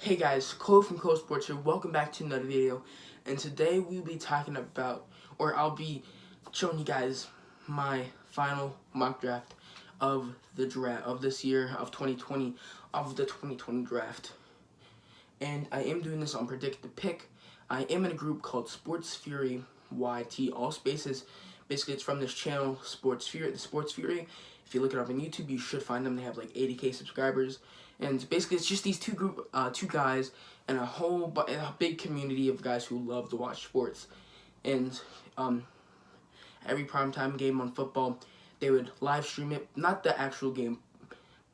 Hey guys, Cole from Cole Sports here. Welcome back to another video. And today we'll be talking about, or I'll be showing you guys my final mock draft of the draft of this year of 2020, of the 2020 draft. And I am doing this on Predict the Pick. I am in a group called Sports Fury YT, all spaces. Basically, it's from this channel, Sports Fury, the Sports Fury. If you look it up on YouTube, you should find them. They have like 80K subscribers. And basically, it's just these two guys and a big community of guys who love to watch sports. And every primetime game on football, they would live stream it. Not the actual game,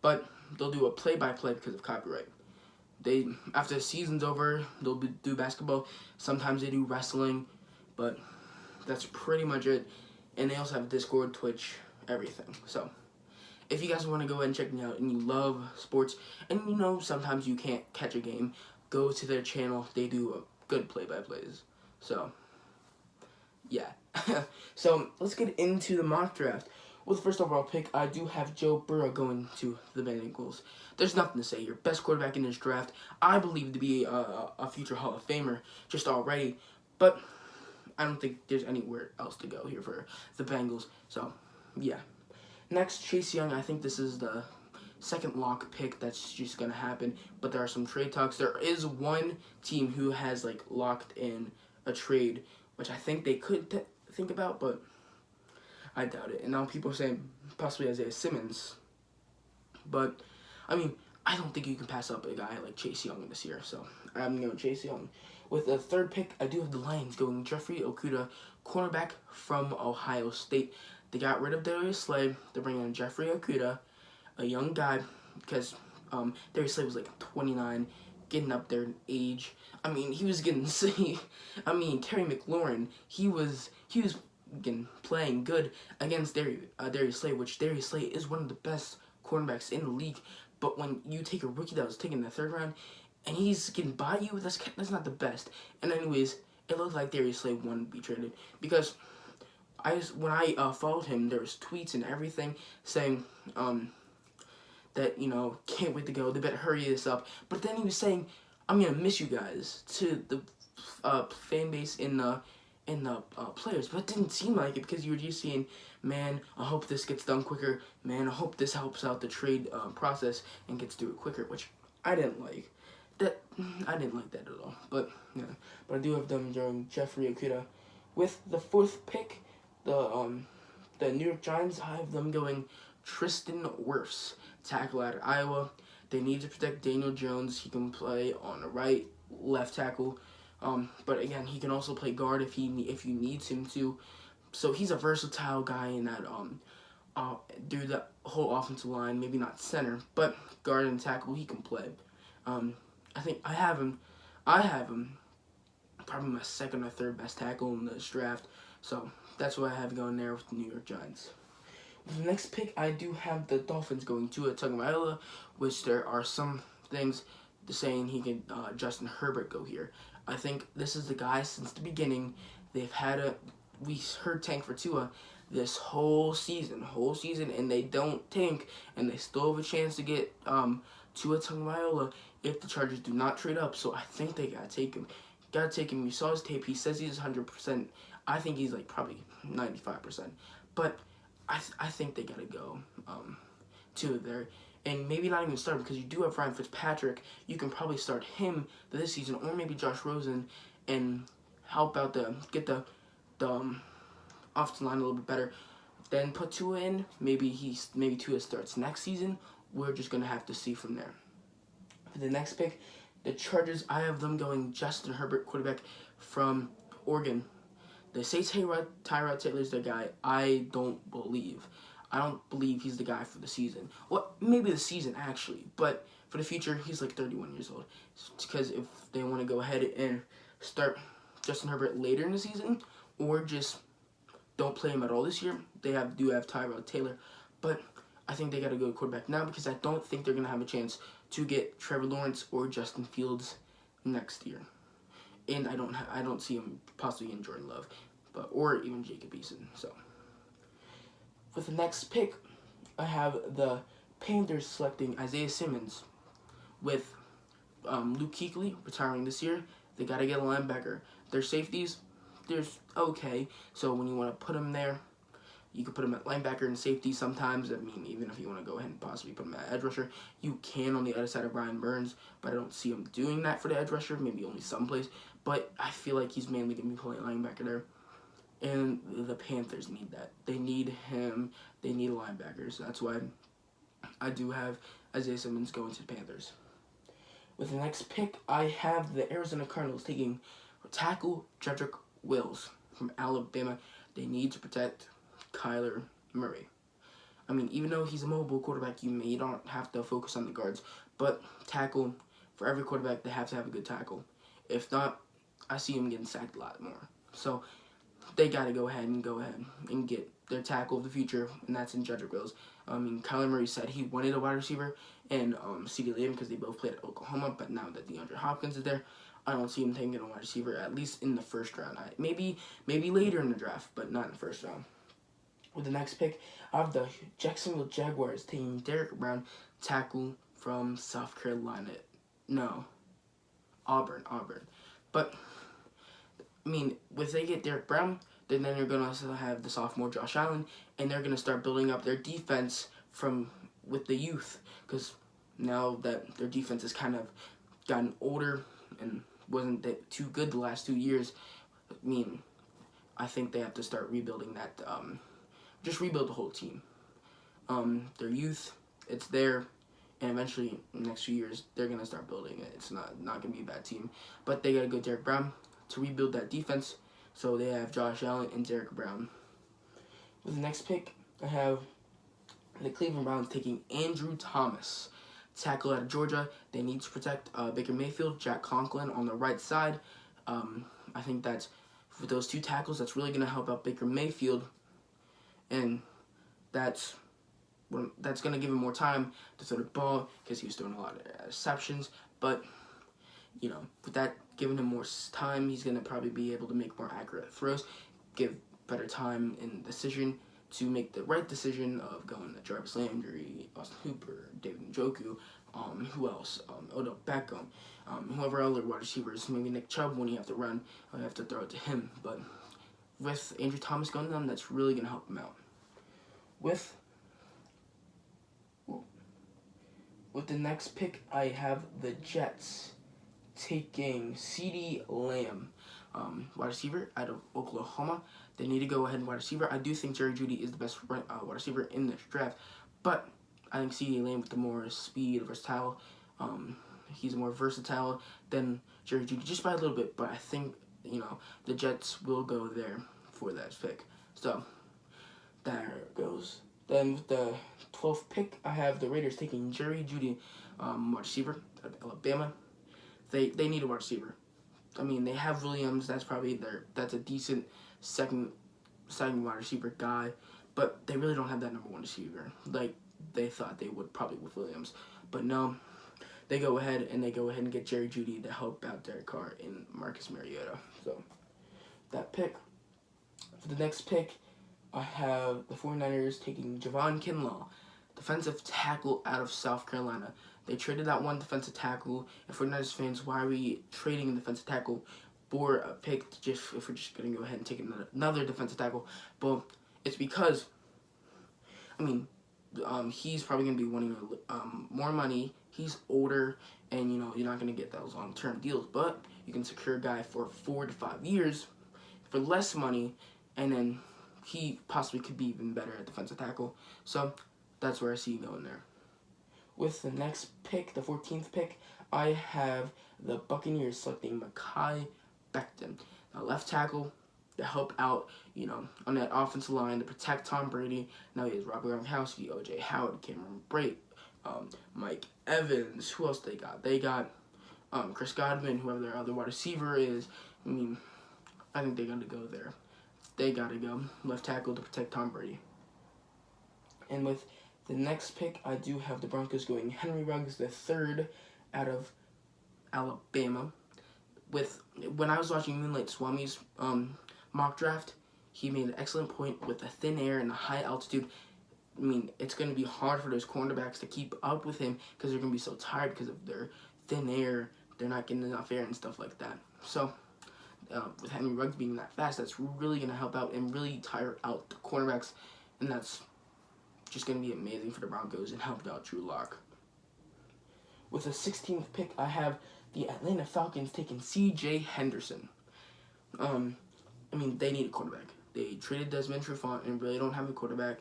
but they'll do a play-by-play because of copyright. After the season's over, they'll do basketball. Sometimes they do wrestling, but that's pretty much it. And they also have Discord, Twitch, everything. So if you guys want to go ahead and check me out and you love sports and you know sometimes you can't catch a game, go to their channel. They do good play-by-plays. So yeah. So let's get into the mock draft. With the first overall pick, I do have Joe Burrow going to the Bengals. There's nothing to say. Your best quarterback in this draft, I believe to be a future Hall of Famer just already. But I don't think there's anywhere else to go here for the Bengals. So, yeah. Next, Chase Young. I think this is the second lock pick that's just going to happen. But there are some trade talks. There is one team who has, like, locked in a trade, which I think they could think about, but I doubt it. And now people are saying possibly Isaiah Simmons. But, I mean, I don't think you can pass up a guy like Chase Young this year. So, I'm going Chase Young. With the third pick, I do have the Lions going Jeffrey Okudah, cornerback from Ohio State. They got rid of Darius Slay. They're bringing in Jeffrey Okudah, a young guy, because Darius Slay was like 29, getting up there in age. I mean, he was getting Terry McLaurin, he was playing good against Darius Slay, which Darius Slay is one of the best cornerbacks in the league. But when you take a rookie that was taken in the third round, and he's getting by you, that's not the best. And anyways, it looked like Darius Slay wanted to be traded. Because when I followed him, there was tweets and everything saying that, can't wait to go, they better hurry this up. But then he was saying, I'm going to miss you guys, to the fan base in the players. But it didn't seem like it, because you were just saying, man, I hope this gets done quicker. Man, I hope this helps out the trade process and gets through it quicker, which I didn't like. I didn't like that at all. But yeah, but I do have them during Jeffrey Okudah. With the fourth pick, the New York Giants, I have them going Tristan Wirfs, tackle out of Iowa. They need to protect Daniel Jones. He can play on the right, left tackle. But again, he can also play guard if you need him to. So he's a versatile guy in that through the whole offensive line. Maybe not center, but guard and tackle he can play. I think I have him probably my second or third best tackle in this draft. So that's what I have going there with the New York Giants. With the next pick, I do have the Dolphins going to Tagovailoa, which there are some things saying he can Justin Herbert go here. I think this is the guy since the beginning. We heard tank for Tua this whole season, and they don't tank, and they still have a chance to get Tua Tagovailoa if the Chargers do not trade up. So I think they gotta take him. You saw his tape. He says he's 100%. I think he's like probably 95%. But I think they gotta go Tua there. And maybe not even start him, because you do have Ryan Fitzpatrick. You can probably start him this season, or maybe Josh Rosen, and help out get the offensive line a little bit better. Then put Tua in. Maybe Tua starts next season. We're just gonna have to see from there. For the next pick, the Chargers, I have them going Justin Herbert, quarterback from Oregon. They say Tyrod Taylor's their guy. I don't believe he's the guy for the season. Well, maybe the season, actually. But for the future, he's like 31 years old. Because if they want to go ahead and start Justin Herbert later in the season, or just don't play him at all this year, they do have Tyrod Taylor. But I think they got to go quarterback now, because I don't think they're going to have a chance to get Trevor Lawrence or Justin Fields next year. And I don't see him possibly in Jordan Love, or even Jacob Eason. So with the next pick, I have the Panthers selecting Isaiah Simmons with Luke Kuechly retiring this year. They got to get a linebacker. Their safeties, there's okay. So when you want to put them there, you could put him at linebacker and safety sometimes. I mean, even if you want to go ahead and possibly put him at edge rusher, you can on the other side of Brian Burns, but I don't see him doing that for the edge rusher, maybe only someplace. But I feel like he's mainly going to be playing linebacker there. And the Panthers need that. They need him. They need a linebacker. So that's why I do have Isaiah Simmons going to the Panthers. With the next pick, I have the Arizona Cardinals taking tackle Jedrick Wills from Alabama. They need to protect Kyler Murray. I mean, even though he's a mobile quarterback, you may not have to focus on the guards, but tackle, for every quarterback, they have to have a good tackle. If not, I see him getting sacked a lot more. So they got to go ahead and get their tackle of the future, and that's in Jedrick Wills. I mean, Kyler Murray said he wanted a wide receiver, and CeeDee Lamb, because they both played at Oklahoma, but now that DeAndre Hopkins is there, I don't see him taking a wide receiver, at least in the first round. Maybe later in the draft, but not in the first round. With the next pick, I have the Jacksonville Jaguars taking Derrick Brown, tackle from South Carolina. No, Auburn. But, I mean, if they get Derrick Brown, then they're going to also have the sophomore Josh Allen, and they're going to start building up their defense with the youth, because now that their defense has kind of gotten older and wasn't too good the last 2 years, I mean, I think they have to start rebuilding that, just rebuild the whole team. Their youth, it's there, and eventually, in the next few years, they're going to start building it. It's not going to be a bad team. But they got to go Derrick Brown to rebuild that defense, so they have Josh Allen and Derrick Brown. With the next pick, I have the Cleveland Browns taking Andrew Thomas, tackle out of Georgia. They need to protect Baker Mayfield, Jack Conklin on the right side. I think that's, with those two tackles, that's really going to help out Baker Mayfield, and that's going to give him more time to throw the ball, because he was throwing a lot of interceptions. But, you know, with that giving him more time, he's going to probably be able to make more accurate throws, give better time in decision to make the right decision of going to Jarvis Landry, Austin Hooper, David Njoku, who else? Odell Beckham, whoever other wide receivers, maybe Nick Chubb when you have to run, you have to throw it to him. But with Andrew Thomas going to them, that's really going to help him out. With the next pick, I have the Jets taking CeeDee Lamb, wide receiver out of Oklahoma. They need to go ahead and wide receiver. I do think Jerry Jeudy is the best wide receiver in this draft, but I think CeeDee Lamb with the more speed, versatile, he's more versatile than Jerry Jeudy, just by a little bit, but I think, you know, the Jets will go there for that pick. So, there it goes. Then with the 12th pick, I have the Raiders taking Jerry Jeudy, wide receiver out of Alabama. They need a wide receiver. I mean, they have Williams. That's a decent second wide receiver guy, but they really don't have that number one receiver like they thought they would probably with Williams. But no, they go ahead and get Jerry Jeudy to help out Derek Carr and Marcus Mariota. So that pick. For the next pick, I have the 49ers taking Javon Kinlaw, defensive tackle out of South Carolina. They traded that one defensive tackle, and 49ers fans, why are we trading a defensive tackle for a pick if we're just going to go ahead and take another defensive tackle? Well, it's because, I mean, he's probably going to be wanting more money. He's older, and, you know, you're not going to get those long-term deals, but you can secure a guy for 4 to 5 years for less money, and then he possibly could be even better at defensive tackle. So that's where I see you going there. With the next pick, the 14th pick, I have the Buccaneers selecting Mekhi Becton, a left tackle, to help out, you know, on that offensive line to protect Tom Brady. Now he has Robert Gronkowski, O.J. Howard, Cameron Brate, Mike Evans. Who else they got? They got Chris Godwin, whoever their other wide receiver is. I mean, I think they're going to go there. They got to go left tackle to protect Tom Brady. And with the next pick, I do have the Broncos going Henry Ruggs III out of Alabama. When I was watching Moonlight Swami's mock draft, he made an excellent point with the thin air and the high altitude. I mean, it's going to be hard for those cornerbacks to keep up with him because they're going to be so tired because of their thin air, they're not getting enough air and stuff like that. So with Henry Ruggs being that fast, that's really going to help out and really tire out the cornerbacks, and that's just going to be amazing for the Broncos and help out Drew Lock. With the 16th pick, I have the Atlanta Falcons taking C.J. Henderson. They need a quarterback. They traded Desmond Trufant and really don't have a cornerback.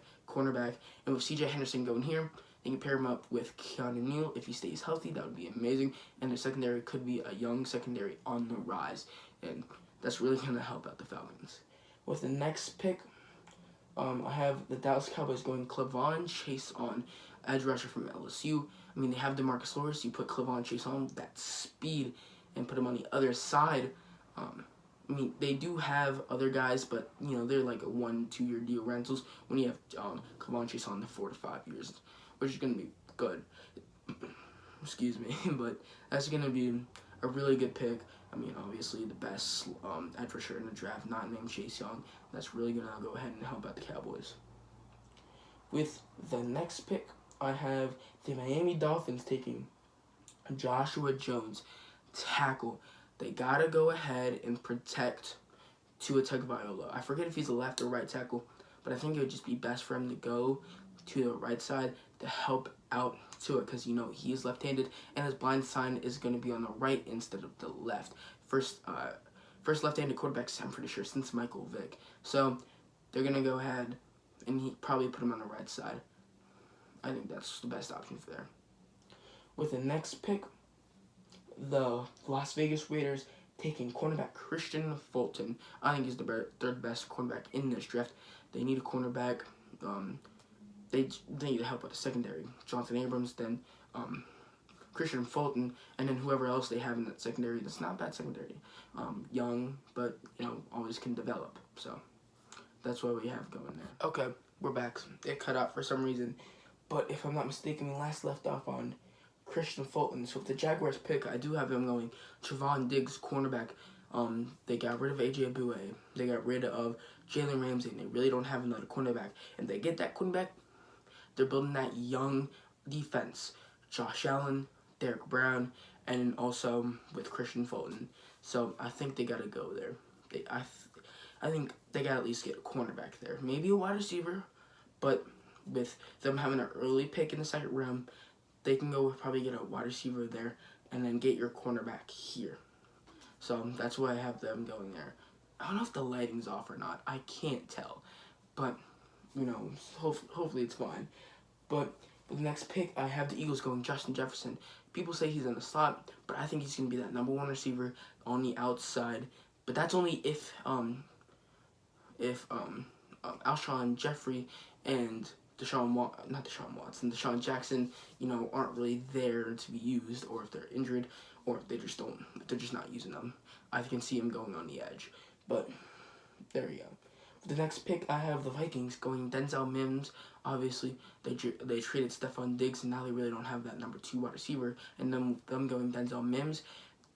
And with C.J. Henderson going here, they can pair him up with Keanu Neal. If he stays healthy, that would be amazing. And the secondary could be a young secondary on the rise. And that's really going to help out the Falcons. With the next pick, I have the Dallas Cowboys going Clavon Chase on, edge rusher from LSU. They have DeMarcus Lawrence. You put Clavon Chase on that speed and put him on the other side. They do have other guys, but, they're like a 1-2 year deal rentals when you have Clavon Chase on the 4 to 5 years, which is going to be good. Excuse me, but that's going to be a really good pick. Obviously the best edge rusher in the draft, not named Chase Young. That's really going to go ahead and help out the Cowboys. With the next pick, I have the Miami Dolphins taking Joshua Jones, tackle. They got to go ahead and protect Tua Tagovailoa. I forget if he's a left or right tackle, but I think it would just be best for him to go to the right side to help out Tua, because he is left-handed and his blind side is going to be on the right instead of the left. First left-handed quarterbacks, I'm pretty sure, since Michael Vick. So they're going to go ahead and he probably put him on the right side. I think that's the best option for there. With the next pick, the Las Vegas Raiders taking cornerback Christian Fulton. I think he's the third best cornerback in this draft. They need a cornerback. They need to help with the secondary. Jonathan Abrams, then Christian Fulton, and then whoever else they have in that secondary. That's not a bad secondary. Young, but always can develop. So that's what we have going there. Okay, we're back. It cut out for some reason, but if I'm not mistaken, we last left off on Christian Fulton. So with the Jaguars pick, I do have them going Trevon Diggs, cornerback. They got rid of A.J. Abouye. They got rid of Jalen Ramsey, and they really don't have another cornerback. And they get that cornerback, they're building that young defense. Josh Allen, Derek Brown, and also with Christian Fulton. So I think they got to go there. I think they got to at least get a cornerback there. Maybe a wide receiver, but with them having an early pick in the second round, they can probably get a wide receiver there and then get your cornerback here. So that's why I have them going there. I don't know if the lighting's off or not. I can't tell. But, hopefully it's fine. But with the next pick, I have the Eagles going Justin Jefferson. People say he's in the slot, but I think he's going to be that number one receiver on the outside. But that's only if Alshon Jeffrey and Deshaun Jackson, aren't really there to be used, or if they're injured, or if they're just not using them. I can see him going on the edge. But there you go. For the next pick, I have the Vikings going Denzel Mims. Obviously, they traded Stephon Diggs, and now they really don't have that number 2 wide receiver. And them going Denzel Mims,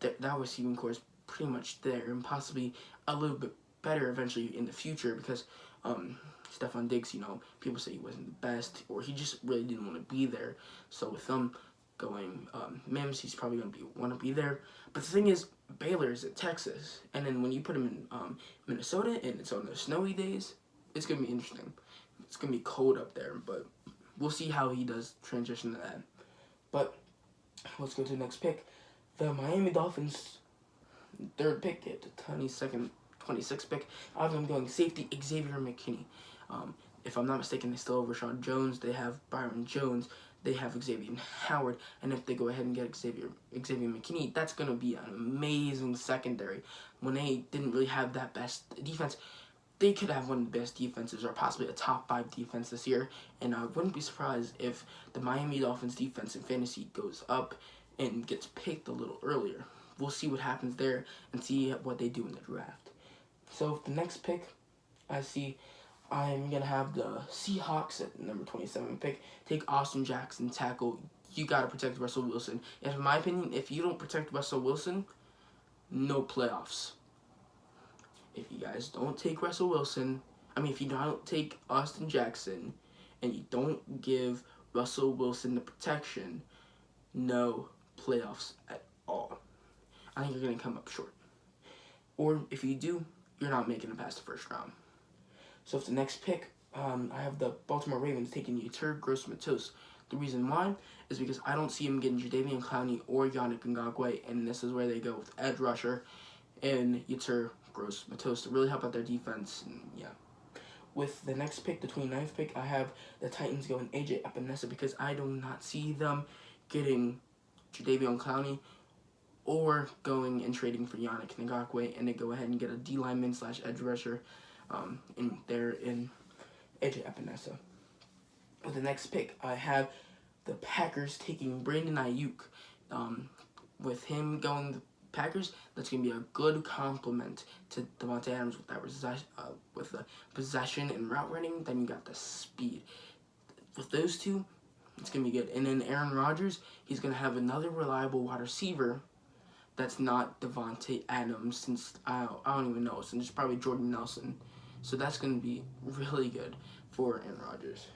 that receiving core is pretty much there, and possibly a little bit better eventually in the future, because Stephon Diggs, people say he wasn't the best, or he just really didn't want to be there. So with them going Mims, he's probably going to want to be there. But the thing is, Baylor is at Texas, and then when you put him in Minnesota and it's on the snowy days, it's going to be interesting. It's going to be cold up there, but we'll see how he does transition to that. But let's go to the next pick. The Miami Dolphins, third pick, at the 26th pick. I have them going safety Xavier McKinney. If I'm not mistaken, they still have Rashad Jones. They have Byron Jones. They have Xavier Howard. And if they go ahead and get Xavier McKinney, that's going to be an amazing secondary. When they didn't really have that best defense, they could have one of the best defenses, or possibly a top 5 defense this year. And I wouldn't be surprised if the Miami Dolphins defense in fantasy goes up and gets picked a little earlier. We'll see what happens there and see what they do in the draft. So the next pick, I'm going to have the Seahawks at number 27 pick take Austin Jackson, tackle. You got to protect Russell Wilson. And in my opinion, if you don't protect Russell Wilson, no playoffs. If you guys don't take Russell Wilson, if you don't take Austin Jackson, and you don't give Russell Wilson the protection, no playoffs at all. I think you're going to come up short. Or if you do, you're not making it past the first round. So for the next pick, I have the Baltimore Ravens taking Yetur Gross-Matos. The reason why is because I don't see him getting Jadeveon Clowney or Yannick Ngakoue, and this is where they go with edge rusher and Yetur Gross-Matos to really help out their defense. And yeah. With the next pick, the 29th pick, I have the Titans going AJ Epinesa because I do not see them getting Jadeveon Clowney or going and trading for Yannick Ngakoue, and they go ahead and get a D lineman / edge rusher in AJ Epinesa. With the next pick, I have the Packers taking Brandon Ayuk. With him going the Packers, that's going to be a good complement to Davante Adams with that with the possession and route running. Then you got the speed. With those two, it's going to be good. And then Aaron Rodgers, he's going to have another reliable wide receiver that's not Davante Adams, since I don't even know, since it's probably Jordan Nelson. So that's going to be really good for Aaron Rodgers.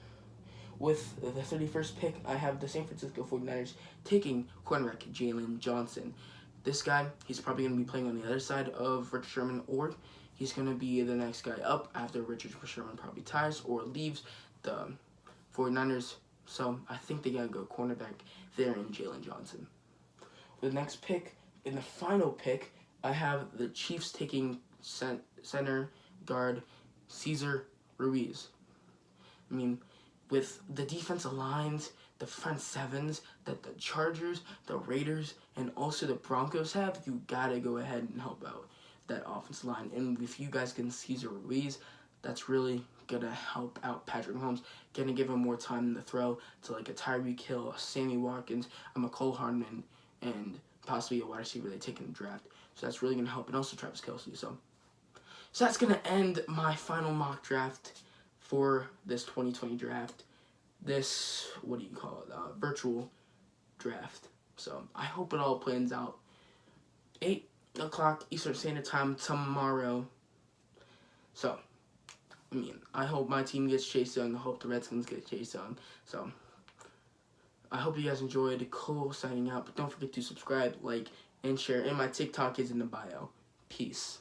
With the 31st pick, I have the San Francisco 49ers taking cornerback Jalen Johnson. This guy, he's probably going to be playing on the other side of Richard Sherman, or he's going to be the next guy up after Richard Sherman probably retires or leaves the 49ers. So I think they got to go cornerback there in Jalen Johnson. For the next pick, in the final pick, I have the Chiefs taking center guard Cesar Ruiz. I mean, with the defensive lines, the front sevens that the Chargers, the Raiders, and also the Broncos have, you gotta go ahead and help out that offensive line. And if you guys can Cesar Ruiz, that's really gonna help out Patrick Mahomes, gonna give him more time to throw to like a Tyreek Hill, a Sammy Watkins, a McCole Hardman, and possibly a wide receiver they take in the draft. So that's really gonna help, and also Travis Kelce. So that's gonna end my final mock draft for this 2020 draft. This, what do you call it, virtual draft. So I hope it all plans out. 8 o'clock Eastern Standard Time tomorrow. So, I mean, I hope my team gets Chase Young. I hope the Redskins get Chase Young. So, I hope you guys enjoyed. Cole signing out. But don't forget to subscribe, like, and share. And my TikTok is in the bio. Peace.